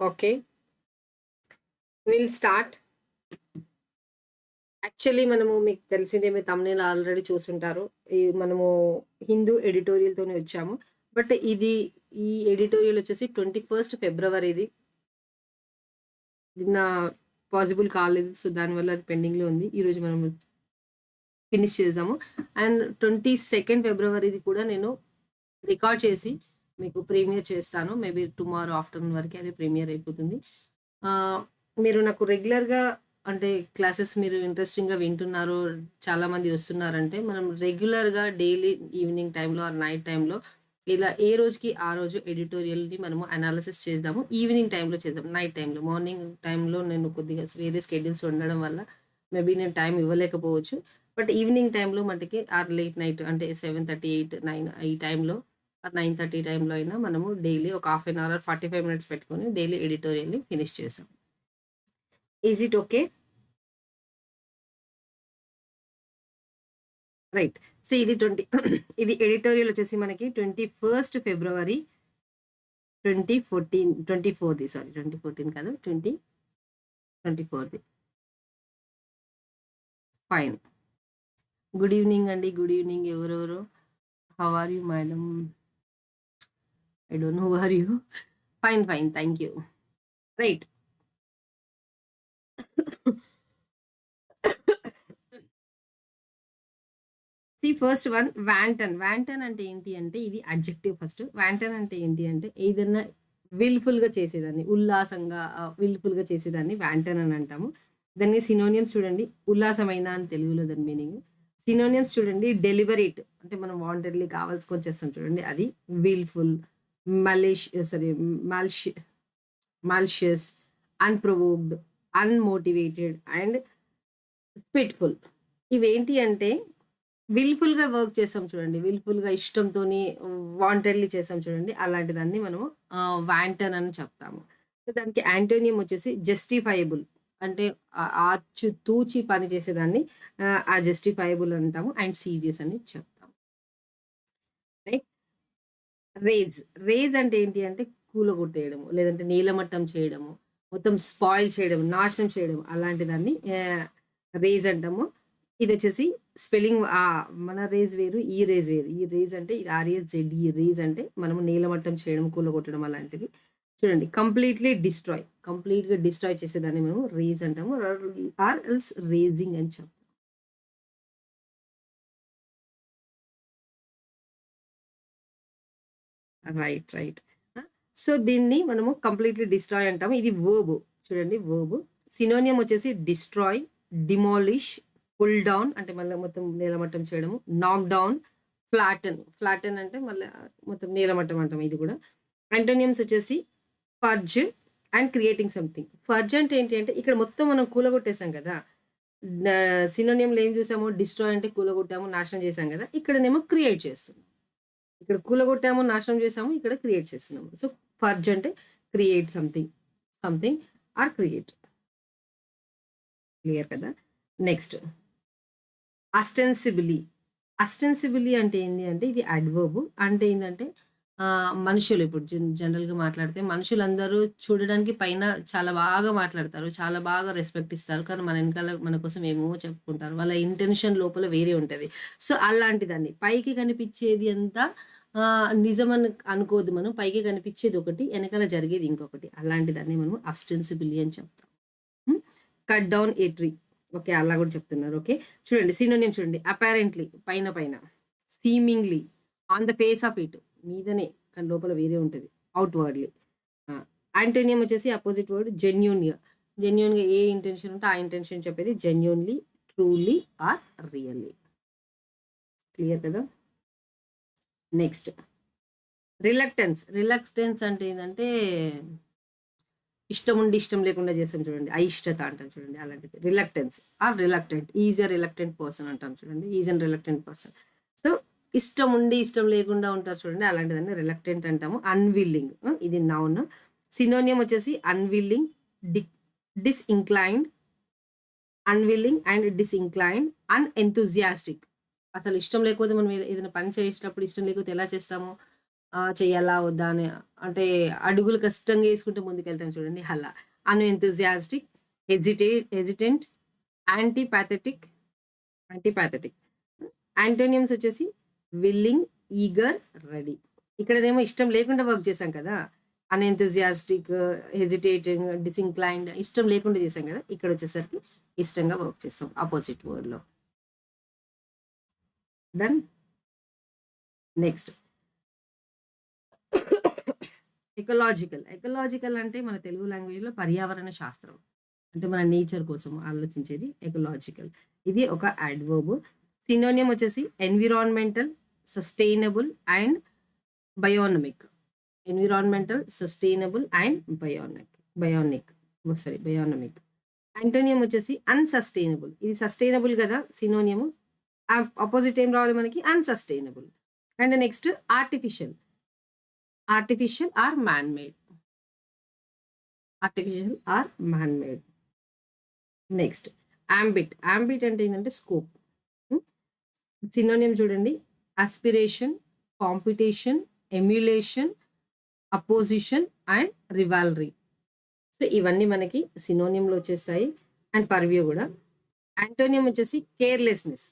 Okay. Will start. Actually మనము మీకు తెలిసిందే మీరు థంబ్‌నెయిల్ ఆల్రెడీ చూసుంటారు. మనము హిందూ ఎడిటోరియల్‌తోనే వచ్చాము. బట్ ఈ ఎడిటోరియల్ వచ్చేసి 21 ఫిబ్రవరిది. నిన్న పాసిబుల్ కాలేదు. సో, దానివల్ల అది పెండింగ్‌లో ఉంది. ఈరోజు మనము ఫినిష్ చేసాము. అండ్ 22 ఫిబ్రవరిది కూడా నేను రికార్డ్ చేసి మీకు ప్రీమియర్ చేస్తాను. మేబీ టుమారో ఆఫ్టర్‌నూన్ వరకే అది ప్రీమియర్ అయిపోతుంది. మీరు నాకు రెగ్యులర్‌గా అంటే క్లాసెస్ మీరు ఇంట్రెస్టింగ్‌గా వింటున్నారు, చాలామంది వస్తున్నారంటే మనం రెగ్యులర్‌గా డైలీ ఈవినింగ్ టైంలో ఆర్ నైట్ టైంలో ఇలా ఏ రోజుకి ఆ రోజు ఎడిటోరియల్‌ని మనము అనాలిసిస్ చేద్దాము. ఈవినింగ్ టైంలో చేద్దాం. నైట్ టైంలో. మార్నింగ్ టైంలో నేను కొద్దిగా వేరే స్కెడ్యూల్స్ ఉండడం వల్ల మేబీ నేను టైం ఇవ్వలేకపోవచ్చు. బట్ ఈవినింగ్ టైంలో మట్టుకి ఆర్ లేట్ నైట్ అంటే 7:30, 8, 9 ఈ టైంలో ఆర్ 9:30 టైంలో అయినా మనము డైలీ ఒక half an hour or 45 minutes పెట్టుకొని డైలీ ఎడిటోరియల్‌ని ఫినిష్ చేసాం. Is it okay? Right. So, ఇది ఇది ఎడిటోరియల్ వచ్చేసి మనకి 21 ఫిబ్రవరి 2014 సారీ 2014 కాదు 2024 ఫైన్. గుడ్ ఈవెనింగ్ అండి. గుడ్ ఈవెనింగ్ ఎవరెవరు? How are you madam? I don't know who are you? Fine. Thank you. Right. First one wanton. Wanton అంటే ఏంటి అంటే ఇది అడ్జెక్టివ్ ఫస్ట్. వాంటన్ అంటే ఏంటి అంటే ఏదన్నా విల్‌ఫుల్‌గా చేసేదాన్ని, ఉల్లాసంగా విల్‌ఫుల్‌గా చేసేదాన్ని వాంటన్ అని అంటాము. దాన్ని సినోనియమ్స్ చూడండి. ఉల్లాసమైన అని తెలుగులో దాని మీనింగ్. సినోనియమ్స్ చూడండి డెలిబరేట్ అంటే మనం వాంటెడ్‌లీ కావాల్సుకొని చేస్తాం చూడండి అది విల్‌ఫుల్, సారీ మాల్షి మాల్షియస్, అన్‌ప్రొవోక్డ్, అన్‌మోటివేటెడ్ అండ్ స్పిట్‌ఫుల్. ఇవేంటి అంటే విల్‌ఫుల్‌గా వర్క్ చేస్తాం చూడండి. విల్‌ఫుల్‌గా ఇష్టంతోని వాంటెడ్‌లీ చేస్తాం చూడండి. అలాంటి దాన్ని మనము వాంటన్ అని చెప్తాము. సో, దానికి యాంటోనియం వచ్చేసి జస్టిఫైయబుల్. అంటే ఆచితూచి పని చేసేదాన్ని ఆ జస్టిఫైయబుల్ అంటాము. అండ్ సీరియస్ అని చెప్తాం. రైట్. రేజ్. రేజ్ అంటే ఏంటి అంటే కూలగొట్టేయడము, లేదంటే నీలమట్టం చేయడము, మొత్తం స్పాయిల్ చేయడం, నాశనం చేయడం అలాంటి దాన్ని రేజ్ అంటాము. ఇదొచ్చేసి స్పెల్లింగ్ మన రేజ్ వేరు, ఈ రేజ్ వేరు. ఈ రేజ్ అంటే ఇది ఆర్‌ఏ-జెడ్‌ఈ రేజ్ అంటే మనము నీలమట్టం చేయడం, కూలగొట్టడం అలాంటిది. చూడండి కంప్లీట్‌గా డిస్ట్రాయ్ చేసేదాన్ని మనం రేజ్ అంటాము. ఆర్ ఎల్స్ రేజింగ్ అని చెప్తాం. రైట్. ఆ! సో, దీన్ని మనము కంప్లీట్‌లీ డిస్ట్రాయ్ అంటాము. ఇది వర్బ్. చూడండి వర్బ్. సినోనిమ్ వచ్చేసి డిస్ట్రాయ్, డిమాలిష్, పుల్ డౌన్ అంటే మళ్ళా మొత్తం నేలమట్టం చేయడము, నాక్ డౌన్, ఫ్లాటెన్ అంటే మళ్ళా మొత్తం నేలమట్టం అంటాం ఇది గూడా. యాంటోనియమ్స్ వచ్చేసి ఫర్జ్ అండ్ క్రియేటింగ్ సంథింగ్. ఫర్జ్ అంటే ఏంటి అంటే ఇక్కడ మొత్తం మనం కూలగొట్టేసాం కదా! సినోనిమ్‌లో ఏం చూసాము? డిస్ట్రాయ్ అంటే కూలగొట్టాము, నాశనం చేసాం గదా! ఇక్కడనేమో క్రియేట్ చేస్తున్నాం. ఇక్కడ కూలగొట్టాము, నాశనం చేసాము. ఇక్కడ క్రియేట్ చేస్తున్నాము. సో, ఫర్జ్ అంటే create something or create. Clear కదా! నెక్స్ట్ అస్టెన్సిబిలీ. అస్టెన్సిబిలీ అంటే ఏంది అంటే ఇది అడ్వర్బ్. అంటే ఏందంటే మనుషులు ఇప్పుడు జనరల్‌గా మాట్లాడితే మనుషులందరూ చూడడానికి పైన చాలా బాగా మాట్లాడతారు. చాలా బాగా రెస్పెక్ట్ ఇస్తారు. కానీ మన ఎనకాల మన కోసం ఏమేమో చెప్పుకుంటారు. వాళ్ళ ఇంటెన్షన్ లోపల వేరే ఉంటది. సో, అలాంటిదాన్ని పైకి కనిపిచ్చేది అంతా నిజమని అనుకోవద్దు మనం. పైకి కనిపిచ్చేది ఒకటి, ఎనకాల జరిగేది ఇంకొకటి. అలాంటి దాన్ని మనం అస్టెన్సిబిలీ అని చెప్తాం. హ్మ్. కట్ డౌన్ ఏ ట్రీ. ఓకే. అలా గూడా చెప్తున్నారు. ఓకే. చూడండి సినోనిమ్ చూడండి. అపారెంట్‌లీ పైన. Seemingly, on the face of it మీదనే కానీ లోపల వేరే ఉంటది. ఔట్‌వర్డ్‌లీ. ఆ! యాంటోనియం వచ్చేసి అపోజిట్ వర్డ్ జెన్యూన్‌గా. జెన్యూన్‌గా ఏ ఇంటెన్షన్ ఉంటే ఆ ఇంటెన్షన్ చెప్పేది genuinely, truly or really. Clear కదా! నెక్స్ట్ రిలక్టెన్స్ అంటే ఏందంటే ఇష్టం ఉండి ఇష్టం లేకుండా చేస్తాం చూడండి. అయిష్టత అంటాం చూడండి అలాంటిది. Reluctance or reluctant. Is a reluctant person అంటాం చూడండి. Is an reluctant person. So, ఇష్టం ఉండి ఇష్టం లేకుండా ఉంటారు చూడండి. అలాంటిదాన్ని రిలక్టెంట్ అంటాము. అన్‌విల్లింగ్ ఇది నౌన్. సినోనిమ్ వచ్చేసి అన్‌విల్లింగ్, డి డిసిన్క్లైన్డ్, అన్‌ఎంథూసియాస్టిక్. అసలు ఇష్టం లేకపోతే మనం ఏదైనా పని చేసేటప్పుడు ఇష్టం లేకపోతే ఎలా చేస్తాము? చెయ్యాలా? వద్దా? అని అంటే అడుగులు కష్టంగా యేసుకుంటూ ముందుకెళ్తాం చూడండి అలా. అన్‌ఎంథూసియాస్టిక్, హెసిటెంట్, యాంటీపాథెటిక్, యాంటీపాథెటిక్. యాంటోనియమ్స్ వచ్చేసి విల్లింగ్, ఈగర్, రెడీ. ఇక్కడనేమో ఇష్టం లేకుండా వర్క్ చేశాం కదా! అన్‌ఎంథూసియాస్టిక్, హెసిటేటింగ్, డిసిన్‌క్లైన్డ్ ఇష్టం లేకుండా చేశాం కదా! ఇక్కడొచ్చేసరికి ఇష్టంగా వర్క్ చేస్తాం అపోజిట్ వర్డ్‌లో. డన్. నెక్స్ట్ ఎకలాజికల్ అంటే మన తెలుగు లాంగ్వేజ్‌లో పర్యావరణ శాస్త్రం. అంటే మన నేచర్ కోసం ఆలోచించేది ఎకలాజికల్. ఇది ఒక అడ్వర్బ్. సినోనిమ్ వచ్చేసి environmental, sustainable and bionomic. Environmental, sustainable and bionic. Bionomic. Antonym వచ్చేసి అన్‌సస్టైనబుల్. ఇది సస్టైనబుల్ కదా! సినోనియమ్. అపోజిట్ ఏం రావాలి మనకి? Unsustainable. And next artificial. Artificial or man made. Artificial or man made. Next ambit. Ambit అంటే ఏంటంటే స్కోప్. సినోనియం చూడండి. Aspiration, competition, emulation, opposition and rivalry. So ఇవన్నీ మనకి సినోనియంలో వచ్చేస్తాయి. అండ్ పర్వ్యూ కూడా. యాంటోనియం వచ్చేసి కేర్‌లెస్‌నెస్.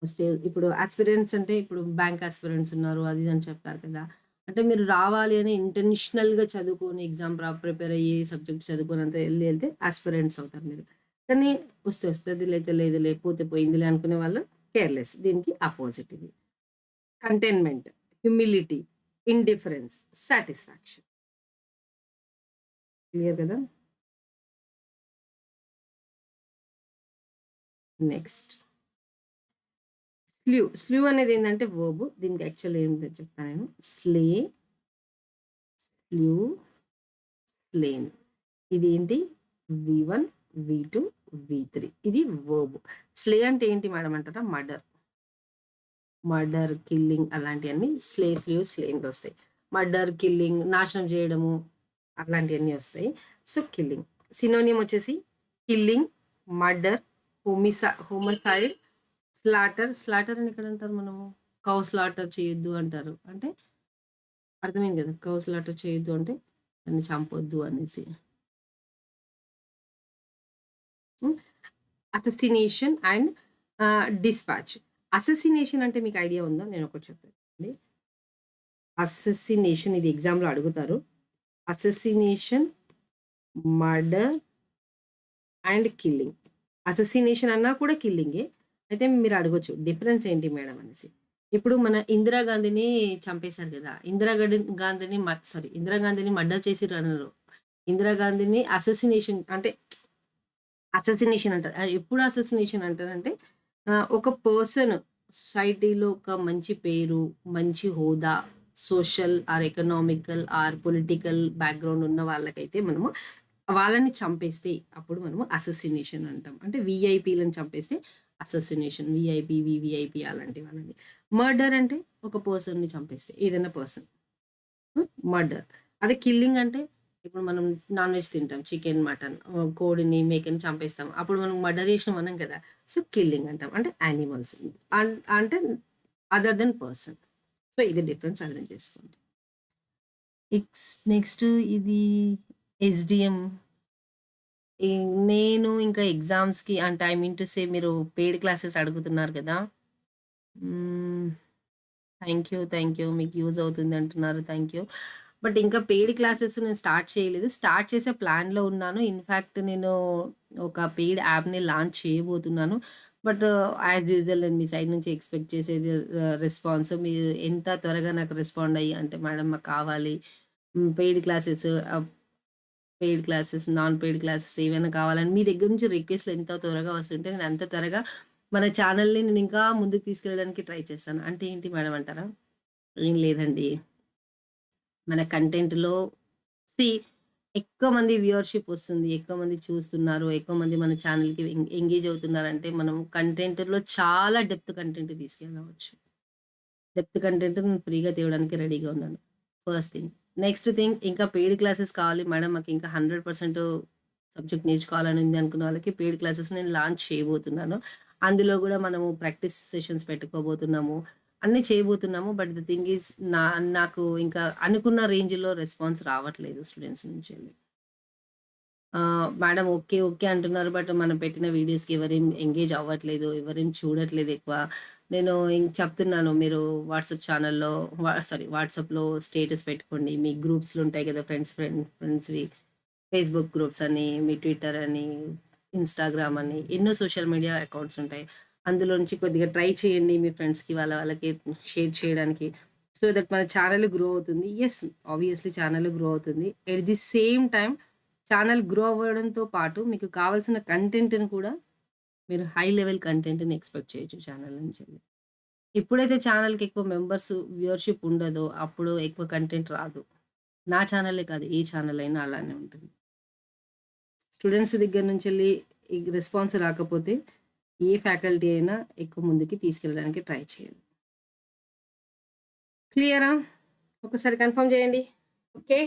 వస్తే ఇప్పుడు ఆస్పిరెంట్స్ అంటే ఇప్పుడు బ్యాంక్ ఆస్పిరెంట్స్ ఉన్నారు. అది ఇది అని చెప్తారు కదా! అంటే మీరు రావాలి అని ఇంటెన్షనల్‌గా చదువుకొని ఎగ్జామ్ ప్రిపేర్ అయ్యి సబ్జెక్ట్ చదువుకొని అంతా ఎళ్తే ఆస్పిరెంట్స్ అవుతారు మీరు. కానీ వస్తే వస్తది లేతే లేదులే పోతే పోయిందిలే అనుకునే వాళ్ళు కేర్‌లెస్. దీనికి అపోజిట్ ఇది. Containment, humility, indifference, satisfaction. Clear కదా! నెక్స్ట్ స్లూ అనేది ఏందంటే వర్బ్. దీనికి యాక్చువల్లీ ఏంటో చెప్తా నేను. Slay, స్లూ, slain. ఇది ఏంటి? V1, V2, V3. ఇది వర్బ్. స్లే అంటే ఏంటి మేడం అంటారా? మర్డర్, కిల్లింగ్ అలాంటియన్నీ స్లూ, స్లేన్‌లో వస్తాయి. మర్డర్, కిల్లింగ్, నాశనం చేయడము అట్లాంటియన్నీ వస్తాయి. So, killing. సినోనిమ్ వచ్చేసి కిల్లింగ్, మర్డర్, హోమిసైడ్, స్లాటర్ అని ఎక్కడంటారు మనము? కౌ స్లాటర్ చేయొద్దు అంటారు. అంటే అర్థమైంది కదా! కౌ స్లాటర్ చేయొద్దు అంటే దాన్ని చంపొద్దు అనేసి. హ్మ్. అససినేషన్ అండ్ డిస్పాచ్. అససినేషన్ అంటే మీకు ఐడియా ఉందా? నేనొకటి చెప్తానండి. అససినేషన్ ఇది ఎగ్జామ్‌లో అడుగుతారు. అససినేషన్, మర్డర్ అండ్ కిల్లింగ్. అససినేషన్ అన్నా కూడా కిల్లింగే. అయితే మీరు అడగొచ్చు డిఫరెన్స్ ఏంటి మేడం అనేసి. ఇప్పుడు మన ఇందిరా గాంధీని చంపేశారు గదా! ఇందిరా గాంధీని మర్డర్ చేసిర్రు అనరు. ఇందిరా గాంధీని అససినేషన్ అంటే అససినేషన్ అంటారు. ఎప్పుడు అససినేషన్ అంటారంటే ఒక పర్సన్ సొసైటీలో ఒక మంచి పేరు, మంచి హోదా, social or economical or political background ఉన్న వాళ్ళకైతే మనము వాళ్ళని చంపేస్తే అప్పుడు మనము అససినేషన్ అంటాం. అంటే వీఐపీలను చంపేస్తే అససినేషన్. వీఐపీ, వీవీఐపీ అలాంటి వాళ్ళని. మర్డర్ అంటే ఒక పర్సన్‌ని చంపేస్తే ఏదైనా పర్సన్. మర్డర్. అదే కిల్లింగ్ అంటే ఇప్పుడు మనం నాన్ వెజ్ తింటాం. చికెన్, మటన్ కోడిని, మేకని చంపేస్తాం. అప్పుడు మనం మర్డర్ చేసినాం అనం కదా! సో, కిల్లింగ్ అంటాం. అంటే యానిమల్స్. అంటే అదర్ దెన్ పర్సన్. సో, ఇది డిఫరెన్స్ అర్థం చేసుకోండి. నెక్స్ట్ ఇది ఎస్‌డిఎం. ఈ నేను ఇంకా ఎగ్జామ్స్‌కి అంటే ఐ మీన్ టు సే మీరు పెయిడ్ క్లాసెస్ అడుగుతున్నారు కదా! హ్మ్. Thank you. మీకు యూజ్ అవుతుంది అంటున్నారు. Thank you. బట్ ఇంకా పెయిడ్ క్లాసెస్ నేను స్టార్ట్ చేయలేదు. స్టార్ట్ చేసే ప్లాన్‌లో ఉన్నాను. ఇన్‌ఫాక్ట్ నేను ఒక పెయిడ్ యాప్‌ని లాంచ్ చేయబోతున్నాను. బట్ యాస్ యూజువల్ నేను మీ సైడ్ నుంచి ఎక్స్‌పెక్ట్ చేసేది రెస్పాన్స్ మీరు ఎంత త్వరగా నాకు రెస్పాండ్ అయ్యి అంటే మేడం మాకు కావాలి. Paid classes non paid classes ఏవైనా కావాలని మీ దగ్గర నుంచి రిక్వెస్ట్‌లు ఎంత త్వరగా వస్తుంటే నేను అంత త్వరగా మన ఛానెల్‌ని నేను ఇంకా ముందుకు తీసుకెళ్ళడానికి ట్రై చేస్తాను. అంటే ఏంటి మేడం అంటారా? ఏం లేదండి. మన కంటెంట్‌లో సీ ఎక్కువ మంది వ్యూవర్‌షిప్ వస్తుంది. ఎక్కువ మంది చూస్తున్నారు. ఎక్కువ మంది మన ఛానెల్‌కి ఎంగేజ్ అవుతున్నారంటే మనం కంటెంట్‌లో చాలా డెప్త్ కంటెంట్ తీసుకెళ్ళవచ్చు. డెప్త్ కంటెంట్ నేను ఫ్రీగా తేవడానికి రెడీగా ఉన్నాను. First thing. నెక్స్ట్ థింగ్ ఇంకా పెయిడ్ క్లాసెస్ కావాలి మేడం మాకు ఇంకా 100% సబ్జెక్ట్ నేర్చుకోవాలని ఉంది అనుకున్న వాళ్ళకి పెయిడ్ క్లాసెస్ నేను లాంచ్ చేయబోతున్నాను. అందులో గూడా మనము ప్రాక్టీస్ సెషన్స్ పెట్టుకోబోతున్నాము. అన్నీ చేయబోతున్నాము. బట్ ద థింగ్ ఈజ్ నాకు ఇంకా అనుకున్న రేంజ్‌లో రెస్పాన్స్ రావట్లేదు స్టూడెంట్స్ నుంచెల్లి. Madam okay. ఓకే అంటున్నారు. బట్ మనం పెట్టిన వీడియోస్‌కి ఎవరేం ఎంగేజ్ అవ్వట్లేదు. ఎవరేం చూడట్లేదు ఎక్కువ. నేను చెప్తున్నాను మీరు వాట్సాప్ ఛానెల్‌లో వాట్సాప్‌లో స్టేటస్ పెట్టుకోండి. మీ గ్రూప్స్‌లో ఉంటాయి కదా! ఫ్రెండ్స్‌వి. ఫేస్‌బుక్ గ్రూప్స్ అని, మీ ట్విట్టర్ అని, ఇన్‌స్టాగ్రామ్ అని ఎన్నో సోషల్ మీడియా అకౌంట్స్ ఉంటాయి. అందులో నుంచి కొద్దిగా ట్రై చేయండి మీ ఫ్రెండ్స్‌కి వాళ్ళకి షేర్ చేయడానికి. సో దట్ మన ఛానెల్ గ్రో అవుతుంది. యెస్, ఆబ్వియస్‌లీ ఛానెల్ గ్రో అవుతుంది. At the same time channel grow అవ్వడంతో పాటు మీకు కావాల్సిన కంటెంట్‌ని కూడా మీరు హై లెవెల్ కంటెంట్‌ని ఎక్స్‌పెక్ట్ చేయొచ్చు ఛానెల్ నుంచి. ఎప్పుడైతే ఛానెల్‌కి ఎక్కువ మెంబర్స్, వ్యూవర్‌షిప్ ఉండదో అప్పుడు ఎక్కువ కంటెంట్ రాదు. నా ఛానెలే కాదు ఏ ఛానెల్ అయినా అలానే ఉంటుంది. స్టూడెంట్స్ దగ్గర నుంచెళ్ళి ఈ రెస్పాన్స్ రాకపోతే ఏ ఫ్యాకల్టీ అయినా ఎక్కువ ముందుకి తీసుకెళ్ళడానికి ట్రై చేయాలి. క్లియరా? ఒకసారి కన్ఫర్మ్ చేయండి. ఓకే.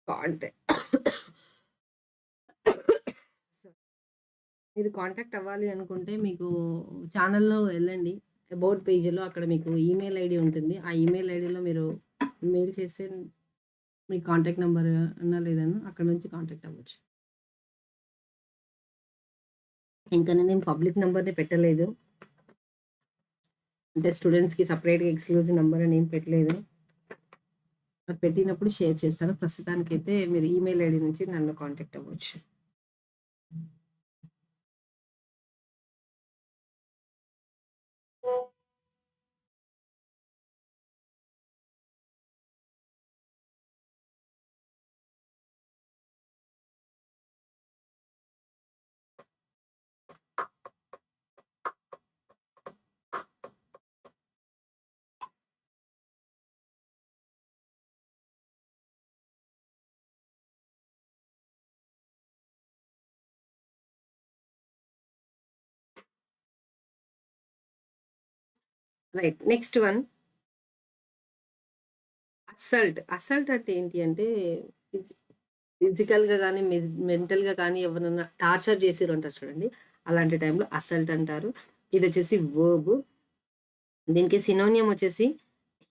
కాంటాక్ట్ మీరు కాంటాక్ట్ అవ్వాలి అనుకుంటే మీకు ఛానెల్‌లో ఎళ్ళండి. అబౌట్ పేజ్‌లో అక్కడ మీకు ఈమెయిల్ ఐడీ ఉంటుంది. ఆ ఈమెయిల్ ఐడీలో మీరు మెయిల్ చేస్తే మీ కాంటాక్ట్ నంబర్ అన్నా లేదన్నా అక్కడ నుంచి కాంటాక్ట్ అవ్వచ్చు. ఇంకా నేనేం పబ్లిక్ నంబర్‌ని పెట్టలేదు. అంటే స్టూడెంట్స్‌కి సెపరేట్‌గా ఎక్స్‌క్లూజివ్ నంబర్ అని ఏం పెట్టలేదు. అది పెట్టినప్పుడు షేర్ చేస్తాను. ప్రస్తుతానికైతే మీరు ఈమెయిల్ ఐడీ నుంచి నన్ను కాంటాక్ట్ అవ్వచ్చు. రైట్. నెక్స్ట్ వన్ అసల్ట్ అంటే ఏంటి అంటే ఫిజి ఫిజికల్‌గా గాని, మెంటల్‌గా కానీ ఎవరినన్నా టార్చర్ చేసిర్రంటారు చూడండి. అలాంటి టైంలో అసల్ట్ అంటారు. ఇదొచ్చేసి వర్బ్. దీనికి సినోనిమ్ వచ్చేసి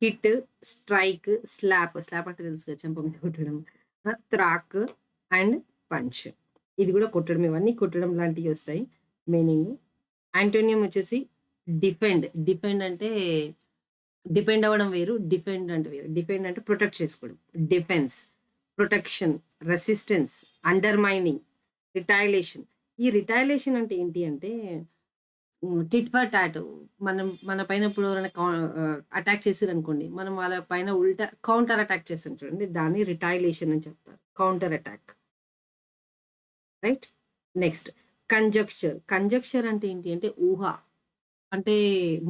హిట్, స్ట్రైక్, స్లాప్. స్లాప్ అంటే తెలుసు కదా! చెంప మీద కొట్టడం. త్రాక్ అండ్ పంచ్. ఇది కూడా కొట్టడం. ఇవన్నీ కొట్టడం లాంటియొస్తాయి మీనింగ్. యాంటోనియం వచ్చేసి డిఫెండ్. డిఫెండ్ అంటే డిపెండ్ అవ్వడం వేరు. డిఫెండ్ అంటే వేరు. డిఫెండ్ అంటే ప్రొటెక్ట్ చేసుకోవడం. Defence, protection, resistance, undermining, retaliation. ఈ రిటాలియేషన్ అంటే ఏంటి అంటే టిట్ ఫర్ టాట్. మన పైన ఇప్పుడు ఎవరైనా అటాక్ చేసిర్రనుకోండి. మనం వాళ్ళ పైన ఉల్టా కౌంటర్ అటాక్ చేస్తాం చూడండి. దాన్ని రిటాలియేషన్ అని చెప్తారు. Counter attack. Right? Next conjecture. Conjecture అంటే ఏంటి అంటే ఊహ. అంటే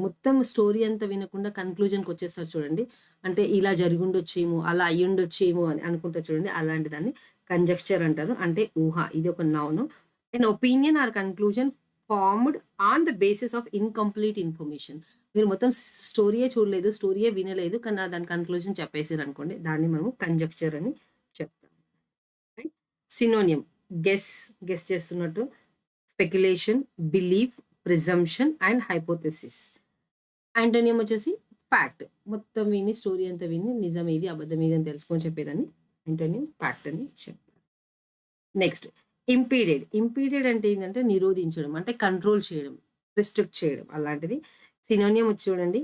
మొత్తం స్టోరీ అంతా వినకుండా కన్‌క్లూజన్‌కొచ్చేస్తారు చూడండి. అంటే ఇలా జరిగుండొచ్చేమో, అలా అయ్యుండొచ్చేమో అని అనుకుంటారు చూడండి. అలాంటి దాన్ని కంజెక్చర్ అంటారు. అంటే ఊహ. ఇది ఒక noun. N opinion or conclusion formed on the basis of incomplete information. మీరు మొత్తం స్టోరీయే చూడలేదు, స్టోరీయే వినలేదు. కానీ దాని కన్‌క్లూజన్ చెప్పేసిర్రనుకోండి. దాన్ని మనము కంజెక్చర్ అని చెప్తాం. రైట్? సినోనిమ్ గెస్ చేస్తున్నట్టు speculation, belief, presumption and hypothesis. Antonym వచ్చేసి ఫ్యాక్ట్. మొత్తం విని స్టోరీ అంతా విని నిజం ఏది, అబద్ధం ఏది అని తెలుసుకొని చెప్పేదాన్ని యాంటోనియం ప్యాక్ట్ అని చెప్తారు. నెక్స్ట్ ఇంపీడెడ్ అంటే ఏంటంటే నిరోధించడం, అంటే కంట్రోల్ చేయడం, రిస్ట్రిక్ట్ చేయడం అలాంటిది. సినోనియం వచ్చి చూడండి,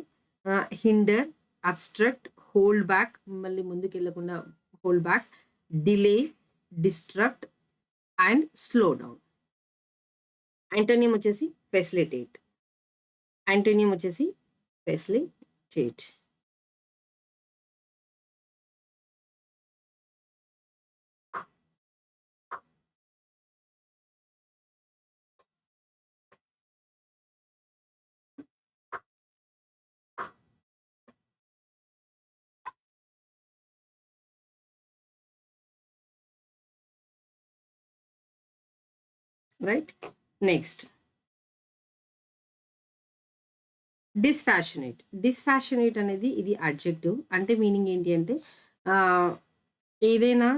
హిండర్, అబ్స్ట్రక్ట్, హోల్డ్ బ్యాక్, మళ్ళీ ముందుకెళ్ళకుండా hold back, delay, distract and slow down. Antonym వచ్చేసి ఫెసిలిటేట్. యాంటోనియం వచ్చేసి ఫెసిలిటేట్. రైట్. నెక్స్ట్ డిస్ఫాషనేట్ అనేది ఇది అడ్జెక్టివ్. అంటే మీనింగ్ ఏంటి అంటే ఏదైనా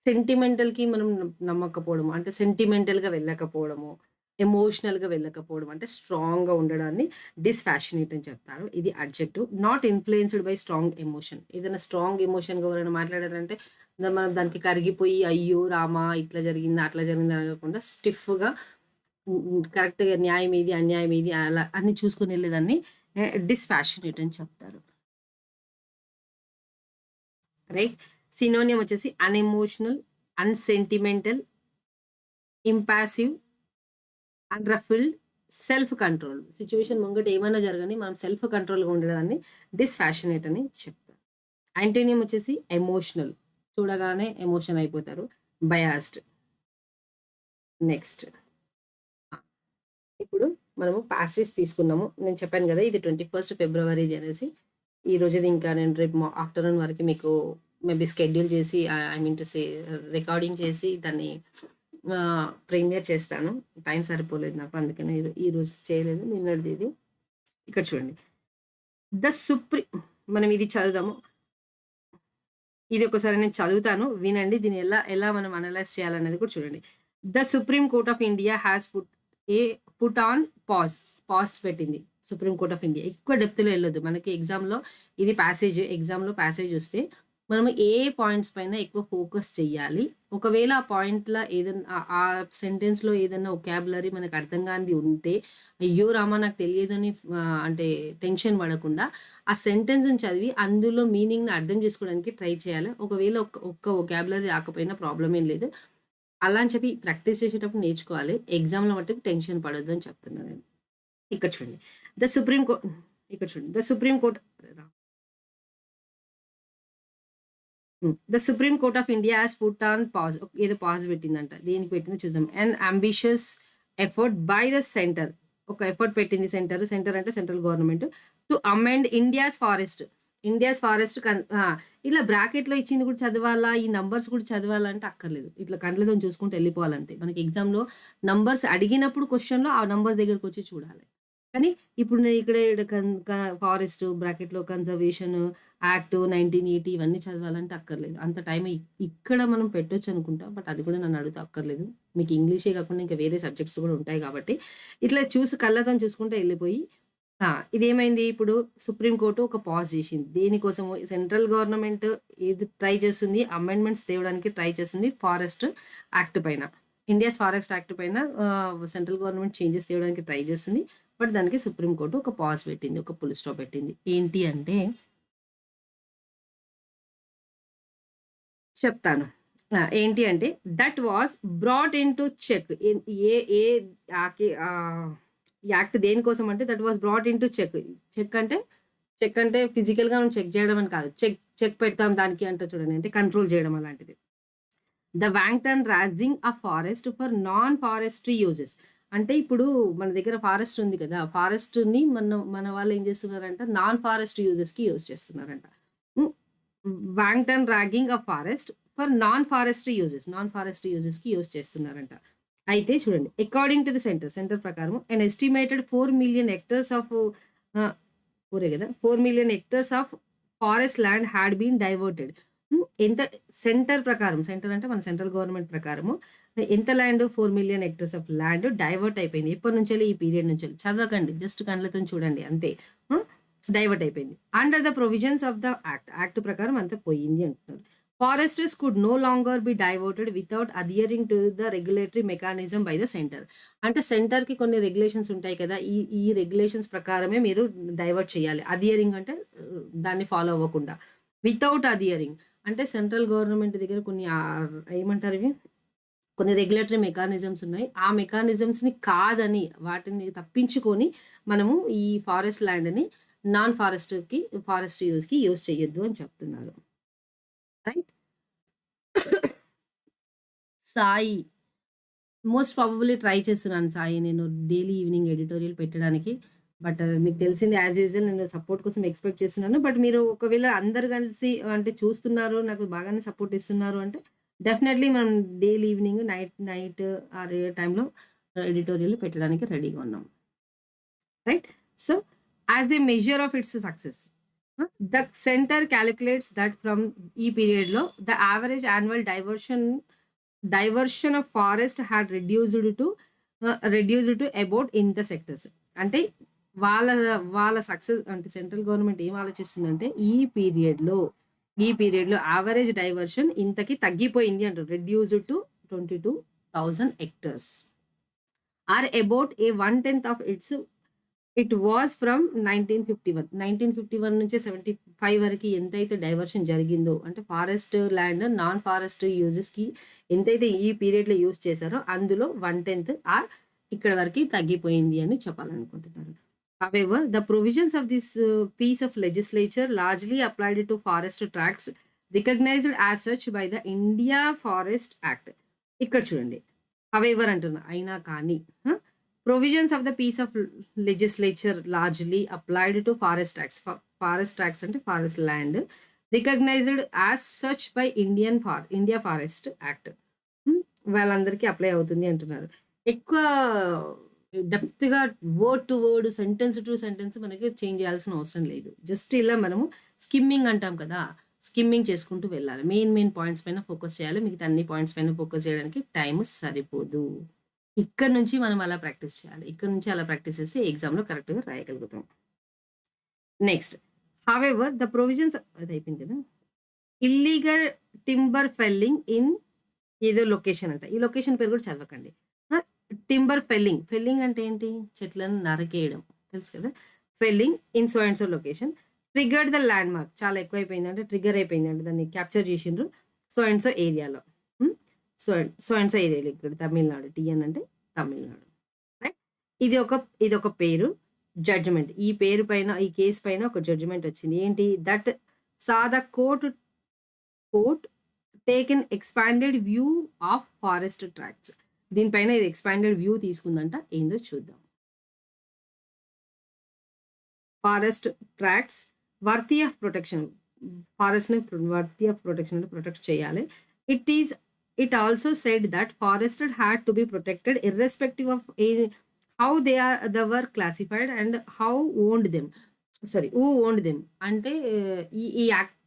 సెంటిమెంటల్‌కి మనం నమ్మకపోవడము, అంటే సెంటిమెంటల్‌గా వెళ్ళకపోవడము, ఎమోషనల్‌గా వెళ్ళకపోవడం, అంటే స్ట్రాంగ్‌గా ఉండడాన్ని డిస్‌ఫాషనేట్ అని చెప్తారు. ఇది adjective. Not influenced by strong emotion. ఏదైనా స్ట్రాంగ్ ఎమోషన్‌గా ఎవరైనా మాట్లాడారంటే మనం దానికి కరిగిపోయి అయ్యో రామా! ఇట్లా జరిగిందా, అట్లా జరిగిందా అనకుండా స్టిఫ్‌గా కరెక్ట్‌గా న్యాయం ఏది, అన్యాయం ఏది అలా అన్ని చూసుకొని వెళ్ళేదాన్ని డిస్‌పాషనేట్ అని చెప్తారు. రైట్. సినోనిమ్ వచ్చేసి అన్‌ఎమోషనల్, అన్‌సెంటిమెంటల్, ఇంపాసివ్, అన్‌రఫిల్డ్, సెల్ఫ్ కంట్రోల్. సిట్యుయేషన్ ముంగట ఏమైనా జరగని మనం సెల్ఫ్ కంట్రోల్‌గా ఉండడాన్ని డిస్‌పాషనేట్ అని చెప్తారు. యాంటోనియం వచ్చేసి ఎమోషనల్. చూడగానే ఎమోషన్ అయిపోతారు. బయాస్డ్. నెక్స్ట్. ఇప్పుడు మనము పాసేజ్ తీసుకున్నాము. నేను చెప్పాను గదా! ఇది 21 ఫిబ్రవరిది అనేసి. ఈ రోజుది ఇంకా నేను రేపు ఆఫ్టర్‌నూన్ వరకు మీకు మేబీ షెడ్యూల్ చేసి I mean to say recording చేసి దాన్ని ప్రీమియర్ చేస్తాను. టైం సరిపోలేదు నాకు. అందుకనే ఈరోజు చేయలేదు. నిన్నటిది ఇది. ఇక్కడ చూడండి. ద సుప్రీ మనం ఇది చదువుదాము. ఇది ఒకసారి నేను చదువుతాను. వినండి. దీన్ని ఎలా ఎలా మనం అనలైజ్ చేయాలనేది కూడా చూడండి. The Supreme Court of India has put on pause పెట్టింది. Supreme Court of India. ఎక్కువ డెప్త్‌లో ఎళ్ళొద్దు. మనకి ఎగ్జామ్‌లో ప్యాసేజ్ వస్తే మనము ఏ పాయింట్స్ పైన ఎక్కువ ఫోకస్ చెయ్యాలి. ఒకవేళ ఆ పాయింట్‌ల ఏదన్నా ఆ సెంటెన్స్‌లో ఏదన్నా వొకాబులరీ మనకు అర్థం కానిది ఉంటే, అయ్యో రామా! నాకు తెలియదని అంటే టెన్షన్ పడకుండా ఆ సెంటెన్స్‌ని చదివి అందులో మీనింగ్‌ని అర్థం చేసుకోవడానికి ట్రై చేయాలి. ఒకవేళ ఒక్క వొకాబులరీ రాకపోయినా ప్రాబ్లమ్ ఏం లేదు. అలా అని చెప్పి ప్రాక్టీస్ చేసేటప్పుడు నేర్చుకోవాలి. ఎగ్జామ్‌లో మట్టుకు టెన్షన్ పడొద్దు అని చెప్తున్నా నేను. ఇక్కడ చూడండి. ద సుప్రీం కో ఇక్కడ చూడండి. The Supreme Court of India has put on pause. ఏదో పాజ్ పెట్టిందంట. దేనికి పెట్టిందో చూద్దాం. An ambitious effort by the centre. ఒక ఎఫర్ట్ పెట్టింది సెంటర్. సెంటర్ అంటే central government. To amend India's forest. ఇలా బ్రాకెట్‌లో ఇచ్చింది కూడా చదవాలా? ఈ నంబర్స్ కూడా చదవాలా అంటే అక్కర్లేదు. ఇట్లా కండ్లతోని చూసుకుంటూ ఎళ్ళిపోవాలంతే. మనకి ఎగ్జామ్‌లో నంబర్స్ అడిగినప్పుడు క్వెషన్‌లో ఆ నంబర్స్ దగ్గరకొచ్చి చూడాలి. కానీ ఇప్పుడు నేను ఇక్కడ ఈడ కన్ క ఫారెస్ట్ బ్రాకెట్‌లో కన్జర్వేషన్ యాక్ట్ 1980 ఇవన్నీ చదవాలంటే అక్కర్లేదు. అంత టైం ఇక్కడ మనం పెట్టొచ్చనుకుంటా. బట్ అది కూడా నన్ను అడిగితే అక్కర్లేదు. మీకు ఇంగ్లీషే కాకుండా ఇంకా వేరే సబ్జెక్ట్స్ కూడా ఉంటాయి కాబట్టి, ఇట్లా చూసి కళ్ళతోని చూసుకుంటా ఎళ్ళిపోయి ఇదేమైంది ఇప్పుడు సుప్రీం కోర్ట్ ఒక పాజ్ చేసింది. దేనికోసము సెంట్రల్ గవర్నమెంట్ ఏది ట్రై చేస్తుంది, అమెండ్మెంట్స్ తేవడానికి ట్రై చేస్తుంది ఫారెస్ట్ యాక్ట్ పైన. ఇండియాస్ ఫారెస్ట్ యాక్ట్ పైన సెంట్రల్ గవర్నమెంట్ చేంజెస్ తేవడానికి ట్రై చేస్తుంది. బట్ దానికి సుప్రీం కోర్ట్ ఒక పాజ్ పెట్టింది. ఒక ఫుల్ స్టాప్ పెట్టింది. ఏంటి అంటే చెప్తాను. ఏంటి అంటే that was brought into check. ఏ ఏ యాక్ట్ దేనికోసం అంటే that was brought into check. Check అంటే ఫిజికల్‌గా మనం చెక్ చేయడం అని కాదు. చెక్ చెక్ పెడతాం దానికి అంటారు చూడండి. అంటే కంట్రోల్ చేయడం అలాంటిది. The wanton razing a forest for non forestry uses. అంటే ఇప్పుడు మన దగ్గర ఫారెస్ట్ ఉంది కదా! ఫారెస్ట్‌ని మన వాళ్ళు ఏం చేస్తున్నారంట నాన్ ఫారెస్ట్ యూజెస్‌కి యూజ్ చేస్తున్నారంట. Hmm. Wanton raging a forest for non forestry యూజెస్‌కి యూజ్ చేస్తున్నారంట. అయితే చూడండి అకార్డింగ్ టు ది సెంటర్ ప్రకారం an estimated 4,000,000 hectares of 4,000,000 hectares of forest land had been diverted. ఎంత సెంటర్ అంటే మన సెంట్రల్ గవర్నమెంట్ ప్రకారము ఎంత land 4,000,000 hectares of land divert అయిపోయింది. ఎప్పటినుంచెల్లి ఈ పీరియడ్ నుంచెల్లి. చదవకండి. జస్ట్ కళ్ళతోని చూడండి అంతే. హ్మ్. డైవర్ట్ అయిపోయింది. Under the provisions of the act. Act ప్రకారం అంతా పోయింది అంటున్నారు. Foresters could no longer be diverted without adhering to the regulatory mechanism by the centre. అంటే సెంటర్‌కి కొన్ని రెగ్యులేషన్స్ ఉంటాయి కదా! ఈ రెగ్యులేషన్స్ ప్రకారమే మీరు డైవర్ట్ చేయాలి. అధియరింగ్ అంటే దాన్ని ఫాలో అవ్వకుండా. వితౌట్ అధియరింగ్ అంటే సెంట్రల్ గవర్నమెంట్ దగ్గర కొన్ని ఏమంటారు ఇవి? కొన్ని రెగ్యులేటరీ మెకానిజమ్స్ ఉన్నాయి. ఆ మెకానిజమ్స్‌ని కాదని వాటిని తప్పించుకొని మనము ఈ ఫారెస్ట్ ల్యాండ్‌ని ఫారెస్ట్ యూజ్‌కి యూజ్ చేయొద్దు అని చెప్తున్నారు. Right? Sai most probably try చేస్తున్నాను సాయి నేను డైలీ ఈవినింగ్ ఎడిటోరియల్ పెట్టడానికి. బట్ మీకు తెలిసింది యాజ్ యూజువల్ నేను సపోర్ట్ కోసం ఎక్స్‌పెక్ట్ చేస్తున్నాను. బట్ మీరు ఒకవేళ అందరూ కలిసి అంటే చూస్తున్నారు, నాకు బాగానే సపోర్ట్ ఇస్తున్నారు అంటే డెఫినైట్‌లీ మనం డైలీ ఈవినింగ్ నైట్ ఆర్ ఏ టైంలో ఎడిటోరియల్ పెట్టడానికి రెడీగా ఉన్నాం. Right? So, as a measure of its success the centre calculates that from ఈ పీరియడ్‌లో the average annual diversion of forest had reduced to about in the sectors. అంటే వాళ్ళ వాళ్ళ సక్సెస్ అంటే సెంట్రల్ గవర్నమెంట్ ఏం ఆలోచిస్తుందంటే ఈ పీరియడ్‌లో యావరేజ్ డైవర్షన్ ఇంతకి తగ్గిపోయింది అంటారు. Reduced to 22,000 hectares or about a 1/10 of it was from 1951 నుంచి 75 వరకు ఎంతైతే డైవర్షన్ జరిగిందో అంటే ఫారెస్ట్ ల్యాండ్ నాన్ ఫారెస్ట్ యూజెస్‌కి ఎంతైతే ఈ పీరియడ్‌లో యూజ్ చేశారో అందులో 1/10 ఇక్కడ వరకు తగ్గిపోయింది అని చెప్పాలనుకుంటున్నారు. However, the provisions of this piece of legislature largely applied to forest tracts recognized as such by the India Forest Act. ఇక్కడ చూడండి. హవెవర్ అంటున్నా. అయినా కానీ provisions of the piece of legislature largely applied to forest tracts. Forest tracts అంటే forest land recognised as such by India forest act. వాళ్ళందరికీ apply అవుతుంది అంటున్నారు. ఎక్కువ డెప్త్‌గా word to word, sentence to sentence మనకి చేంజ్ చేయాల్సిన అవసరం లేదు. జస్ట్ ఇలా మనము స్కిమ్మింగ్ అంటాం కదా! స్కిమ్మింగ్ చేసుకుంటూ వెళ్ళాలి. మెయిన్ పాయింట్స్ పైన ఫోకస్ చేయాలి. మిగతా అన్ని పాయింట్స్ పైన ఫోకస్ చేయడానికి టైమ్ సరిపోదు. ఇక్కడి నుంచి మనం అలా ప్రాక్టీస్ చేయాలి. ఇక్కడి నుంచి అలా ప్రాక్టీస్ చేసి ఎగ్జామ్‌లో కరెక్ట్‌గా రాయగలుగుతాం. నెక్స్ట్. హౌవెవర్ ద ప్రొవిజన్స్ అది అయిపోయింది కదా! ఇల్లీగల్ టింబర్ ఫెల్లింగ్ ఇన్ ఏదో లొకేషన్ అంట. ఈ లొకేషన్ పేరు కూడా చదవకండి. టింబర్ ఫెల్లింగ్ అంటే ఏంటి? చెట్లను నరికేయడం. తెలుసు కదా! Felling in so and so location triggered the land mark. చాలా ఎక్కువైపోయింది అంటే ట్రిగ్గర్ అయిపోయింది అంటే దాన్ని క్యాప్చర్ చేసిండ్రు. సో అండ్ సో ఏరియాలో. సో అండ్ సో ఏరియాలో ఇక్కడ తమిళనాడు. టీఎన్ అంటే తమిళనాడు. రైట్? ఇది ఒక పేరు. జడ్జ్‌మెంట్. ఈ పేరు పైన ఈ కేస్ పైన ఒక జడ్జ్‌మెంట్ వచ్చింది. ఏంటి? That saw the court taken expanded view of forest tracts. దీనిపైన ఇది ఎక్స్‌పాండెడ్ వ్యూ తీసుకుందంట. ఏందో చూద్దాం. Forest tracts worthy of protection. ఫారెస్ట్‌ని వర్తీ ఆఫ్ ప్రొటెక్షన్ అంటే ప్రొటెక్ట్ చేయాలి. It also said that forested had to be protected irrespective of how they were classified and who owned them. అంటే ఈ యాక్ట్